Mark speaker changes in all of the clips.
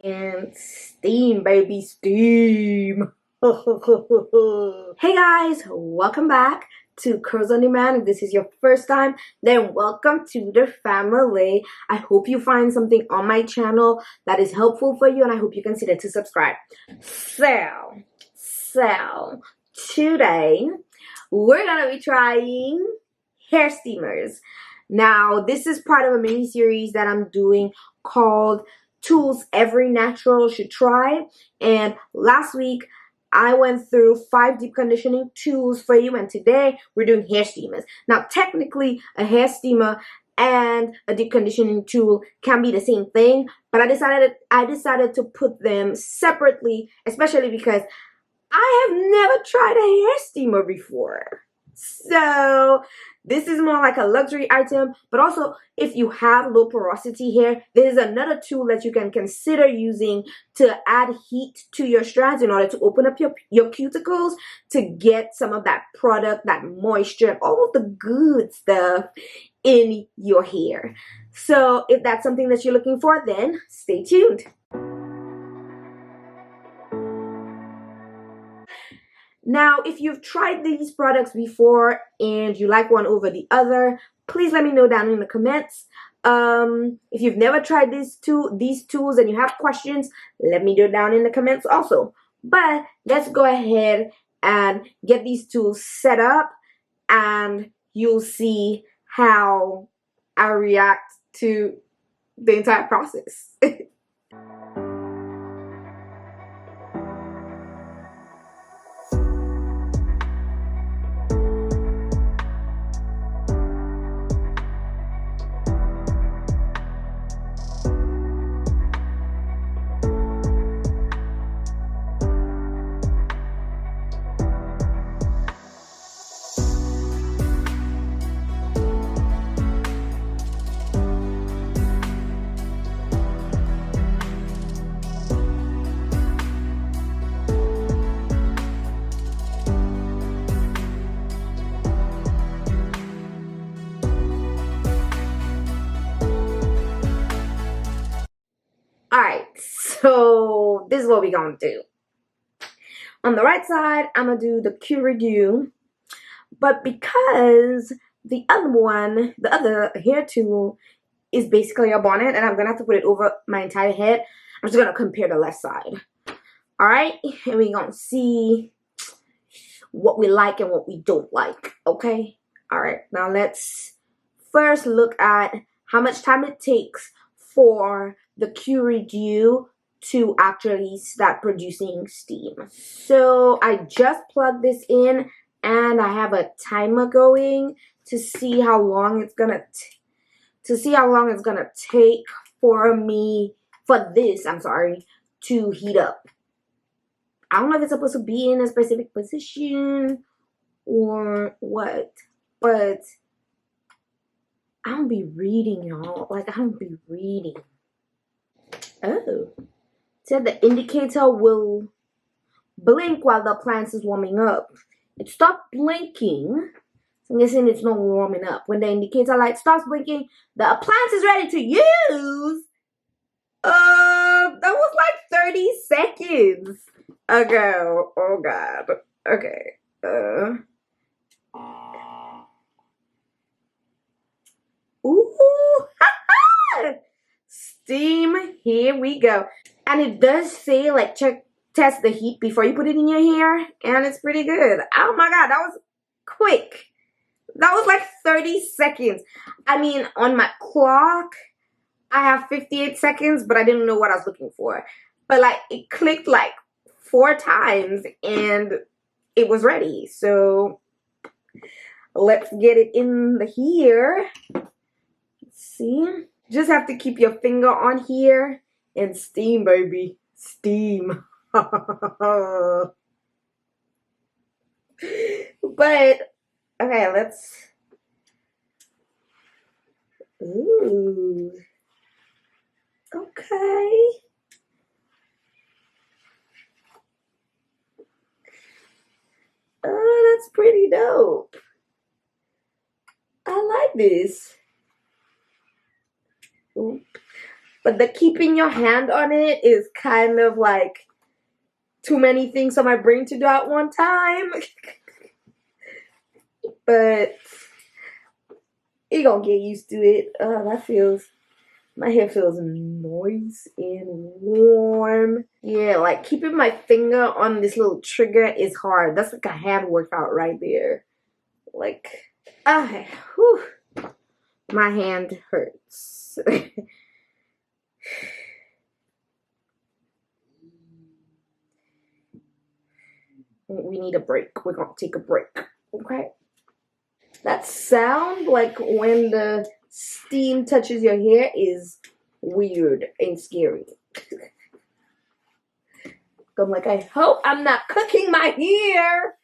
Speaker 1: And steam, baby, steam. Hey guys, welcome back to Curls on Demand. If this is your first time, then welcome to the family. I hope you find something on my channel that is helpful for you, and I hope you consider to subscribe. So today we're gonna be trying hair steamers. Now, this is part of a mini series that I'm doing called Tools Every Natural Should Try. And last week I went through 5 deep conditioning tools for you, and today we're doing hair steamers. Now, technically a hair steamer and a deep conditioning tool can be the same thing, but I decided to put them separately, especially because I have never tried a hair steamer before. So this is more like a luxury item, but also if you have low porosity hair, this is another tool that you can consider using to add heat to your strands in order to open up your cuticles to get some of that product, that moisture, all of the good stuff in your hair. So if that's something that you're looking for, then stay tuned. Now, if you've tried these products before and you like one over the other, please let me know down in the comments. If you've never tried these tools and you have questions, let me know down in the comments also. But let's go ahead and get these tools set up, and you'll see how I react to the entire process. Alright, so this is what we're gonna do. On the right side, I'm gonna do the Q-Redew, but because the other hair tool is basically a bonnet, and I'm gonna have to put it over my entire head, I'm just gonna compare the left side. Alright, and we're gonna see what we like and what we don't like, okay? Alright, now let's first look at how much time it takes for the Q-Redew to actually start producing steam. So I just plugged this in, and I have a timer going to see how long it's gonna take for this to heat up. I don't know if it's supposed to be in a specific position or what, but I don't be reading, y'all. Like, I don't be reading. Oh. It said the indicator will blink while the appliance is warming up. It stopped blinking. So I'm guessing it's not warming up. When the indicator light starts blinking, the appliance is ready to use. That was like 30 seconds ago. Oh God. Okay. Ooh. Steam. Here we go. And it does say like test the heat before you put it in your hair, and it's pretty good. Oh my God, that was quick. That was like 30 seconds. I mean, on my clock I have 58 seconds, but I didn't know what I was looking for. But like, it clicked like 4 times and it was ready. So let's get it in the hair. Let's see. Just have to keep your finger on here and steam, baby. Steam. But okay, let's. Ooh. Okay. Oh, that's pretty dope. I like this. Ooh. but the keeping your hand on it is kind of like too many things for my brain to do at one time. But you gonna get used to it. My hair feels nice and warm. Yeah, like keeping my finger on this little trigger is hard. That's like a hand workout right there. Like, whew, my hand hurts. We need a break. We're gonna take a break. Okay. That sound, like when the steam touches your hair, is weird and scary. I'm like, I hope I'm not cooking my hair.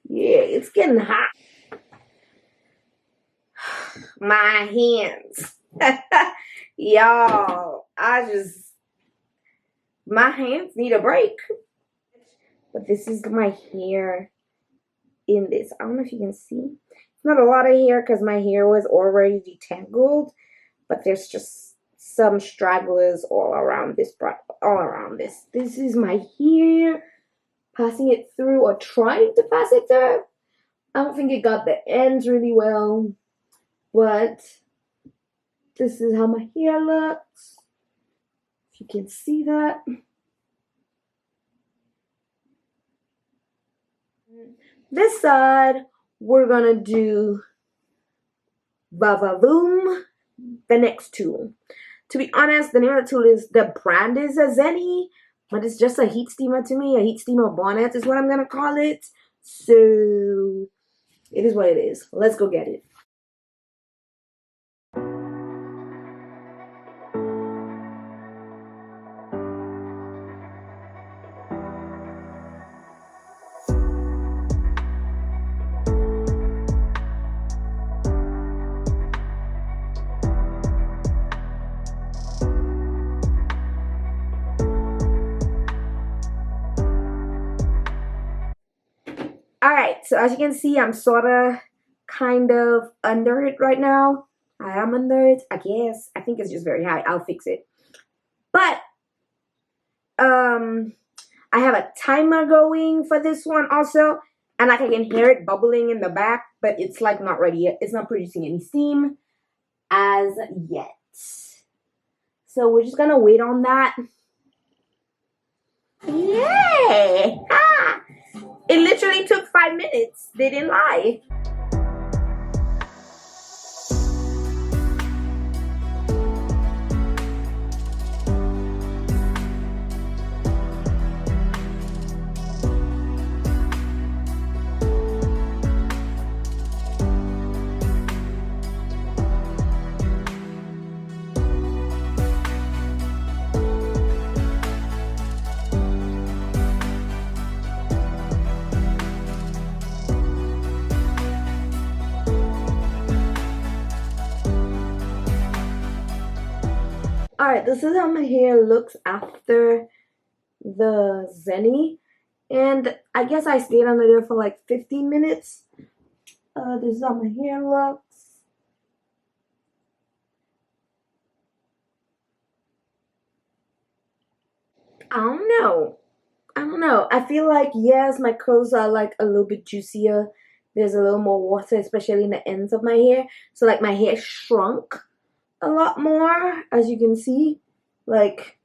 Speaker 1: Yeah, it's getting hot. My hands. Y'all, my hands need a break. But this is my hair in this. I don't know if you can see. It's not a lot of hair because my hair was already detangled, but there's just some stragglers all around this. This is my hair. Passing it through or trying to pass it through. I don't think it got the ends really well, but this is how my hair looks. If you can see that. This side, we're gonna do Vavavoom, the next tool. To be honest, the name of the tool is, the brand is a Zenny, but it's just a heat steamer to me. A heat steamer bonnet is what I'm gonna call it. So it is what it is. Let's go get it. Alright, so as you can see, I'm sort of kind of under it right now. I am under it, I guess. I think it's just very high. I'll fix it. But I have a timer going for this one also, and like I can hear it bubbling in the back, but it's like not ready yet. It's not producing any steam as yet. So we're just gonna wait on that. Yay! Ah! It literally took 5 minutes. They didn't lie. Alright, this is how my hair looks after the Zenny. And I guess I stayed under there for like 15 minutes. This is how my hair looks. I don't know. I feel like, yes, my curls are like a little bit juicier. There's a little more water, especially in the ends of my hair. So like my hair shrunk a lot more, as you can see. Like,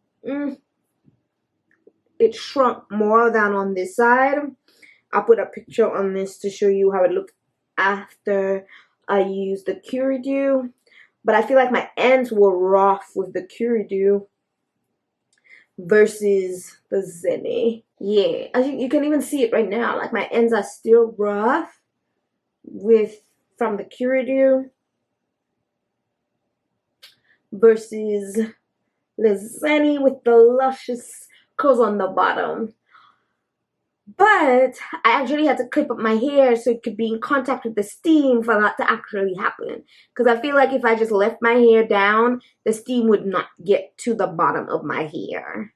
Speaker 1: it shrunk more than on this side. I'll put a picture on this to show you how it looked after I used the Q-Redew. But I feel like my ends were rough with the Q-Redew versus the Zenny. Yeah, as you can even see it right now. Like my ends are still rough from the Q-Redew versus the Zenny with the luscious curls on the bottom. But I actually had to clip up my hair so it could be in contact with the steam for that to actually happen. Because I feel like if I just left my hair down, the steam would not get to the bottom of my hair.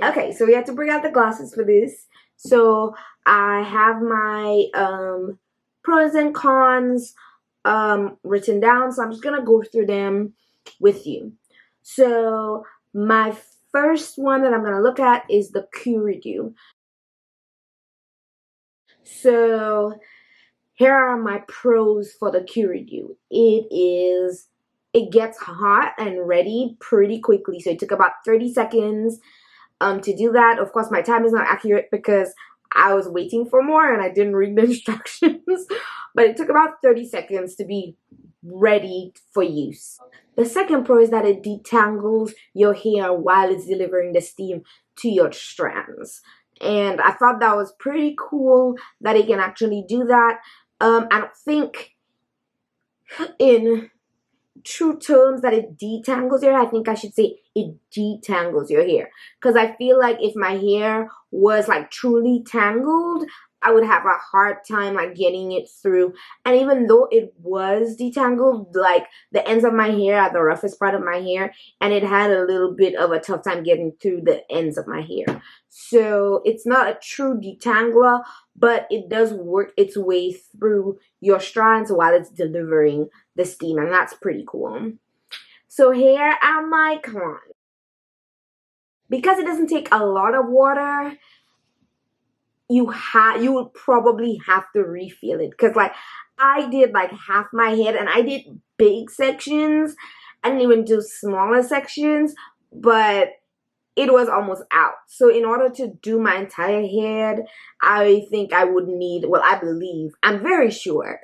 Speaker 1: Okay, so we have to bring out the glasses for this. So I have my pros and cons written down, so I'm just gonna go through them with you. So my first one that I'm gonna look at is the Q-Redew. So here are my pros for the Q-Redew. It gets hot and ready pretty quickly. So it took about 30 seconds to do that. Of course, my time is not accurate because I was waiting for more and I didn't read the instructions. But it took about 30 seconds to be ready for use. The second pro is that it detangles your hair while it's delivering the steam to your strands. And I thought that was pretty cool that it can actually do that. I don't think in true terms that it detangles your hair. I think I should say it detangles your hair, because I feel like if my hair was like truly tangled, I would have a hard time like getting it through. And even though it was detangled, like the ends of my hair are the roughest part of my hair, and it had a little bit of a tough time getting through the ends of my hair. So it's not a true detangler, but it does work its way through your strands while it's delivering the steam, and that's pretty cool. So here are my cons. Because it doesn't take a lot of water, you would probably have to refill it, because like I did like half my head and I did big sections. I didn't even do smaller sections, but it was almost out. So in order to do my entire head, I think I would need, well, I believe, I'm very sure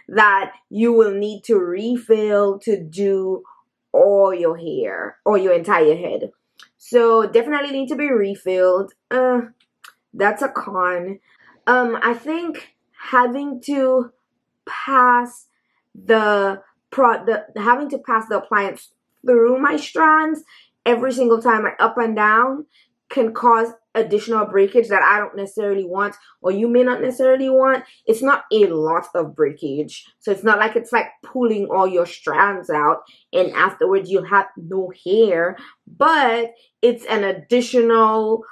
Speaker 1: that you will need to refill to do all your hair or your entire head. So definitely need to be refilled. That's a con. I think having to pass having to pass the appliance through my strands every single time, like up and down, can cause additional breakage that I don't necessarily want, or you may not necessarily want. It's not a lot of breakage, so it's not like it's like pulling all your strands out and afterwards you'll have no hair, but it's an additional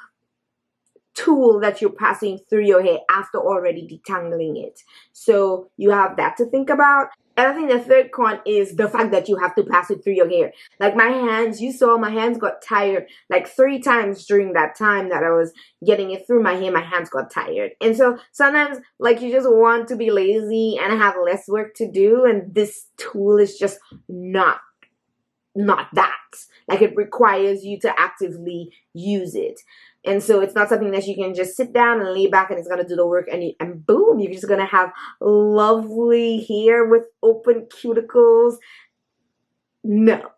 Speaker 1: tool that you're passing through your hair after already detangling it. So you have that to think about. And I think the third con is the fact that you have to pass it through your hair. Like my hands, you saw my hands got tired like 3 times during that time that I was getting it through my hair. My hands got tired. And so sometimes like you just want to be lazy and have less work to do, and this tool is just not that. Like it requires you to actively use it. And so it's not something that you can just sit down and lay back and it's going to do the work, and boom, you're just going to have lovely hair with open cuticles. No.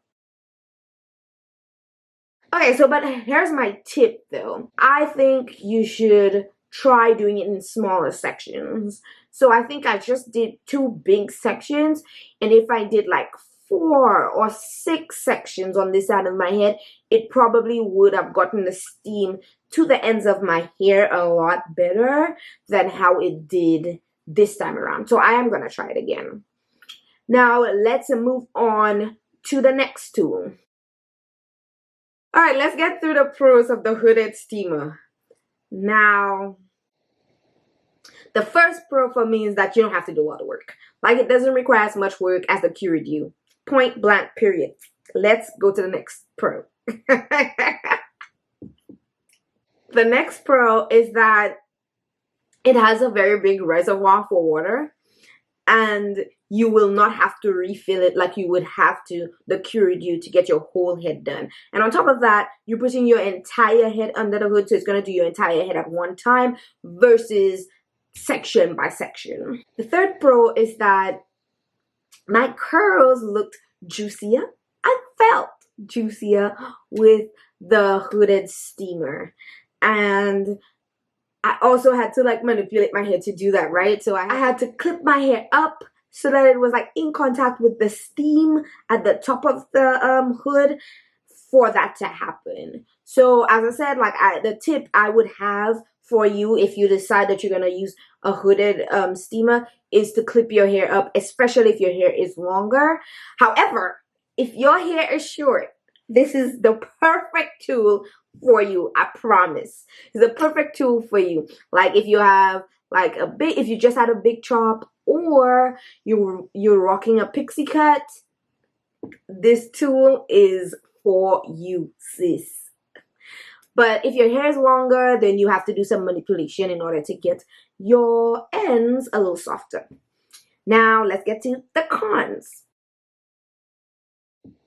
Speaker 1: Okay, so but here's my tip though. I think you should try doing it in smaller sections. So I think I just did 2 big sections, and if I did like 4 or 6 sections on this side of my head, it probably would have gotten the steam to the ends of my hair a lot better than how it did this time around. So I am going to try it again. Now let's move on to the next tool. All right, let's get through the pros of the hooded steamer. Now, the first pro for me is that you don't have to do a lot of work. Like it doesn't require as much work as the Q-Redew. Point blank, period. Let's go to the next pro. The next pro is that it has a very big reservoir for water, and you will not have to refill it like you would have to the Q-Redew to get your whole head done. And on top of that, you're putting your entire head under the hood, so it's going to do your entire head at one time versus section by section. The third pro is that my curls looked juicier. I felt juicier with the hooded steamer. And I also had to like manipulate my hair to do that, right? So I had to clip my hair up so that it was like in contact with the steam at the top of the hood for that to happen. So as I said, like the tip I would have for you if you decide that you're going to use a hooded steamer is to clip your hair up, especially if your hair is longer. However, if your hair is short, this is the perfect tool for you. I promise. It's a perfect tool for you. Like if you have like if you just had a big chop, or you're rocking a pixie cut, this tool is for you, sis. But if your hair is longer, then you have to do some manipulation in order to get your ends a little softer. Now let's get to the cons.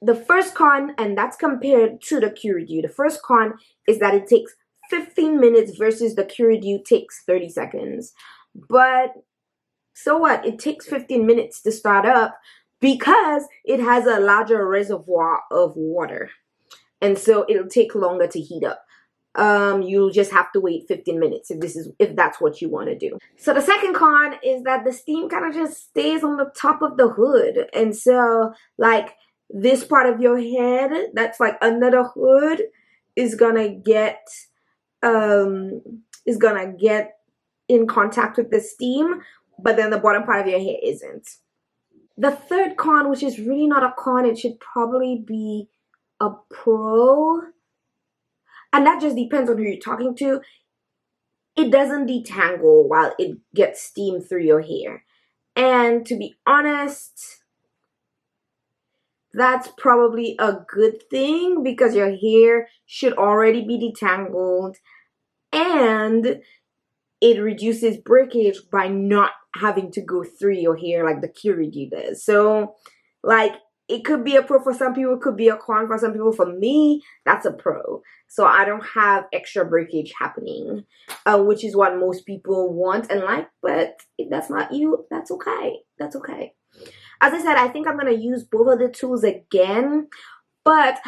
Speaker 1: The first con, and that's compared to the Q-Redew, the first con is that it takes 15 minutes versus the Q-Redew takes 30 seconds. But so what? It takes 15 minutes to start up because it has a larger reservoir of water. And so it'll take longer to heat up. You'll just have to wait 15 minutes if that's what you want to do. So the second con is that the steam kind of just stays on the top of the hood. And so like this part of your head that's like under the hood is gonna get in contact with the steam, but then the bottom part of your hair isn't. The third con, which is really not a con, it should probably be a pro, and that just depends on who you're talking to. It doesn't detangle while it gets steam through your hair. And to be honest, that's probably a good thing because your hair should already be detangled, and it reduces breakage by not having to go through your hair like the Q-Redew does. So like it could be a pro for some people, it could be a con for some people. For me, that's a pro. So I don't have extra breakage happening, which is what most people want and like. But if that's not you, that's okay. That's okay. As I said, I think I'm going to use both of the tools again. But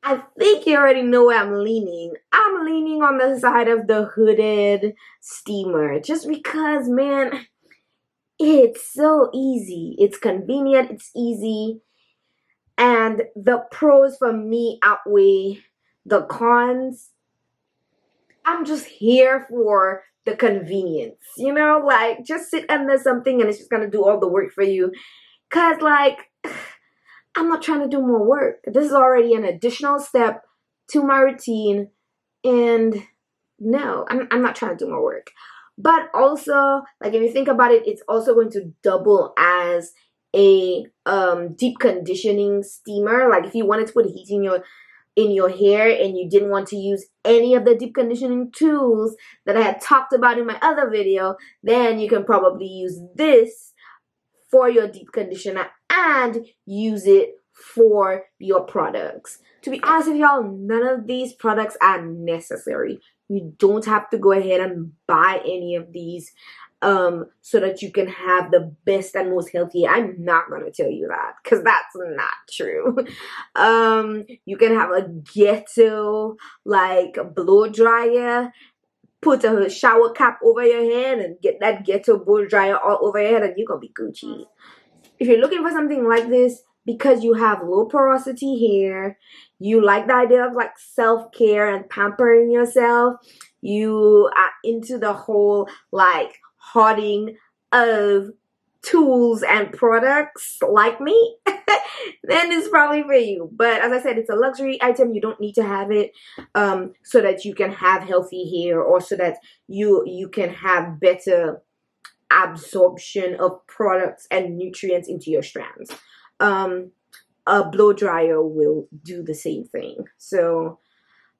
Speaker 1: I think you already know where I'm leaning. I'm leaning on the side of the hooded steamer. Just because, man, it's so easy. It's convenient. It's easy. And the pros for me outweigh the cons. I'm just here for the convenience, you know, like just sit under something and it's just gonna do all the work for you. Cause like I'm not trying to do more work. This is already an additional step to my routine, and no, I'm not trying to do more work. But also, like if you think about it, it's also going to double as a deep conditioning steamer. Like if you wanted to put heat in your hair and you didn't want to use any of the deep conditioning tools that I had talked about in my other video, then you can probably use this for your deep conditioner and use it for your products. To be honest with y'all, none of these products are necessary. You don't have to go ahead and buy any of these so that you can have the best and most healthy. I'm not going to tell you that because that's not true. You can have a ghetto like blow dryer, put a shower cap over your head and get that ghetto blow dryer all over your head and you're going to be Gucci. If you're looking for something like this because you have low porosity hair, you like the idea of like self-care and pampering yourself, you are into the whole like hoarding of tools and products like me, then it's probably for you. But as I said, it's a luxury item. You don't need to have it so that you can have healthy hair or so that you can have better absorption of products and nutrients into your strands. A blow dryer will do the same thing. So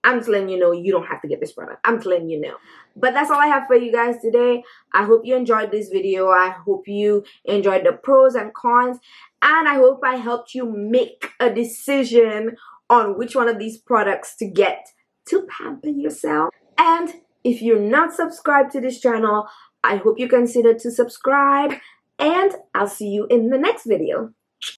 Speaker 1: I'm just letting you know you don't have to get this product. I'm just letting you know. But that's all I have for you guys today. I hope you enjoyed this video. I hope you enjoyed the pros and cons. And I hope I helped you make a decision on which one of these products to get to pamper yourself. And if you're not subscribed to this channel, I hope you consider to subscribe. And I'll see you in the next video.